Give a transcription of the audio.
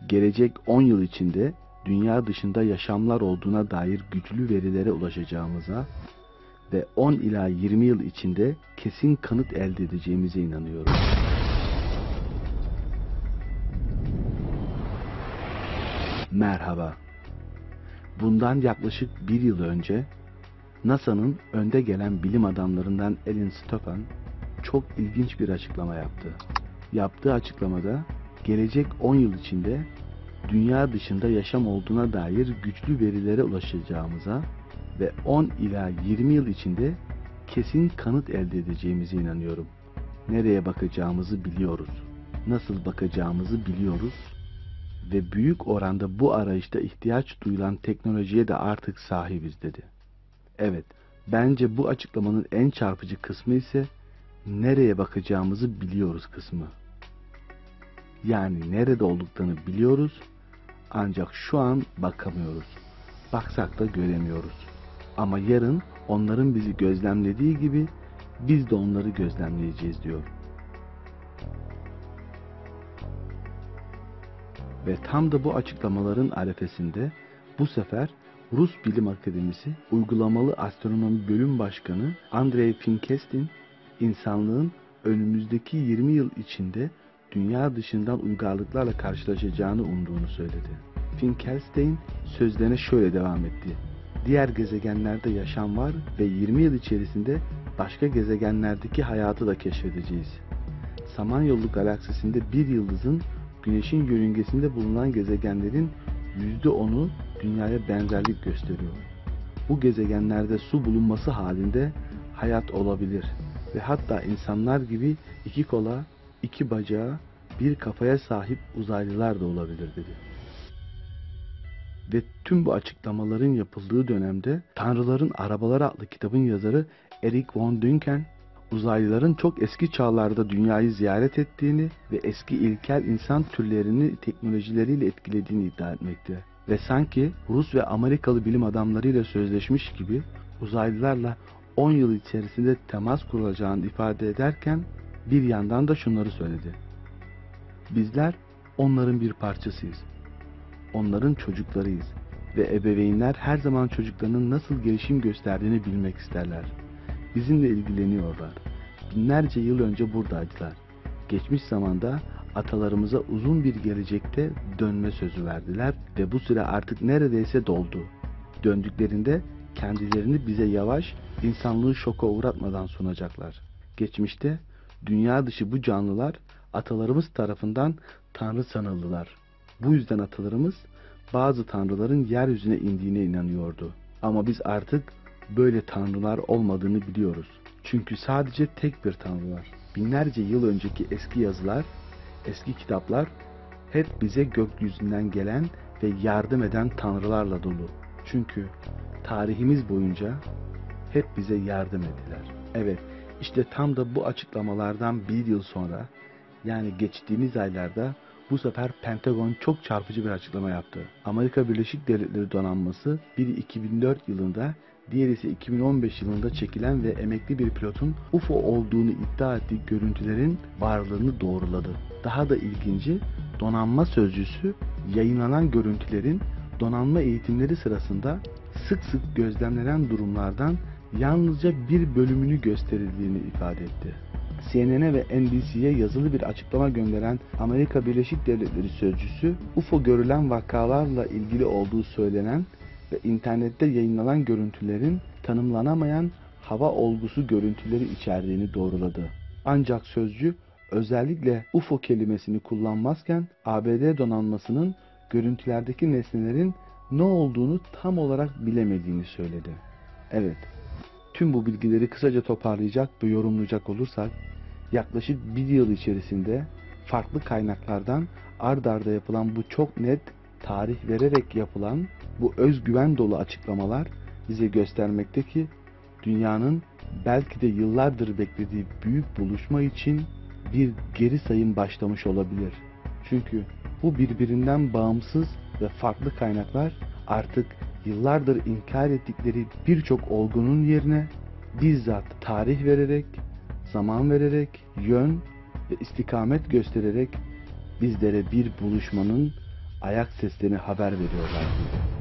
gelecek 10 yıl içinde dünya dışında yaşamlar olduğuna dair güçlü verilere ulaşacağımıza ve 10 ila 20 yıl içinde kesin kanıt elde edeceğimize inanıyorum. Merhaba. Bundan yaklaşık bir yıl önce NASA'nın önde gelen bilim adamlarından Alan Stephan çok ilginç bir açıklama yaptı. Yaptığı açıklamada gelecek 10 yıl içinde dünya dışında yaşam olduğuna dair güçlü verilere ulaşacağımıza ve 10 ila 20 yıl içinde kesin kanıt elde edeceğimize inanıyorum. Nereye bakacağımızı biliyoruz. Nasıl bakacağımızı biliyoruz ve büyük oranda bu arayışta ihtiyaç duyulan teknolojiye de artık sahibiz dedi. Evet, bence bu açıklamanın en çarpıcı kısmı ise nereye bakacağımızı biliyoruz kısmı. Yani nerede olduklarını biliyoruz ancak şu an bakamıyoruz. Baksak da göremiyoruz. Ama yarın onların bizi gözlemlediği gibi biz de onları gözlemleyeceğiz diyor. Ve tam da bu açıklamaların arefesinde bu sefer Rus Bilim Akademisi Uygulamalı Astronomi Bölüm Başkanı Andrei Finkestin, insanlığın önümüzdeki 20 yıl içinde dünya dışından uygarlıklarla karşılaşacağını umduğunu söyledi. Finkelstein sözlerine şöyle devam etti. Diğer gezegenlerde yaşam var ve 20 yıl içerisinde başka gezegenlerdeki hayatı da keşfedeceğiz. Samanyolu galaksisinde bir yıldızın Güneş'in yörüngesinde bulunan gezegenlerin %10'u Dünya'ya benzerlik gösteriyor. Bu gezegenlerde su bulunması halinde hayat olabilir ve hatta insanlar gibi 2 kola, 2 bacağı, 1 kafaya sahip uzaylılar da olabilir dedi. Ve tüm bu açıklamaların yapıldığı dönemde Tanrıların Arabaları adlı kitabın yazarı Eric von Däniken, uzaylıların çok eski çağlarda dünyayı ziyaret ettiğini ve eski ilkel insan türlerini teknolojileriyle etkilediğini iddia etmekte. Ve sanki Rus ve Amerikalı bilim adamlarıyla sözleşmiş gibi uzaylılarla 10 yıl içerisinde temas kurulacağını ifade ederken bir yandan da şunları söyledi. Bizler onların bir parçasıyız. Onların çocuklarıyız ve ebeveynler her zaman çocuklarının nasıl gelişim gösterdiğini bilmek isterler. Bizimle ilgileniyorlar. Binlerce yıl önce buradaydılar. Geçmiş zamanda atalarımıza uzun bir gelecekte dönme sözü verdiler ve bu süre artık neredeyse doldu. Döndüklerinde kendilerini bize yavaş, insanlığı şoka uğratmadan sunacaklar. Geçmişte dünya dışı bu canlılar atalarımız tarafından tanrı sanıldılar. Bu yüzden atalarımız bazı tanrıların yeryüzüne indiğine inanıyordu. Ama biz artık böyle tanrılar olmadığını biliyoruz. Çünkü sadece tek bir tanrı var. Binlerce yıl önceki eski yazılar, eski kitaplar hep bize gökyüzünden gelen ve yardım eden tanrılarla dolu. Çünkü tarihimiz boyunca hep bize yardım ettiler. Evet, işte tam da bu açıklamalardan bir yıl sonra, yani geçtiğimiz aylarda bu sefer Pentagon çok çarpıcı bir açıklama yaptı. Amerika Birleşik Devletleri donanması biri 2004 yılında, diğeri ise 2015 yılında çekilen ve emekli bir pilotun UFO olduğunu iddia ettiği görüntülerin varlığını doğruladı. Daha da ilginci, donanma sözcüsü yayınlanan görüntülerin donanma eğitimleri sırasında sık sık gözlemlenen durumlardan yalnızca bir bölümünü gösterildiğini ifade etti. CNN'e ve NBC'ye yazılı bir açıklama gönderen Amerika Birleşik Devletleri sözcüsü, UFO görülen vakalarla ilgili olduğu söylenen ve internette yayınlanan görüntülerin tanımlanamayan hava olgusu görüntüleri içerdiğini doğruladı. Ancak sözcü özellikle UFO kelimesini kullanmazken ABD donanmasının görüntülerdeki nesnelerin ne olduğunu tam olarak bilemediğini söyledi. Evet, tüm bu bilgileri kısaca toparlayacak ve yorumlayacak olursak, yaklaşık bir yıl içerisinde farklı kaynaklardan ard arda yapılan bu çok net tarih vererek yapılan bu özgüven dolu açıklamalar bize göstermekte ki dünyanın belki de yıllardır beklediği büyük buluşma için bir geri sayım başlamış olabilir. Çünkü bu birbirinden bağımsız ve farklı kaynaklar artık yıllardır inkar ettikleri birçok olgunun yerine bizzat tarih vererek, zaman vererek, yön ve istikamet göstererek bizlere bir buluşmanın ayak seslerini haber veriyorlardı.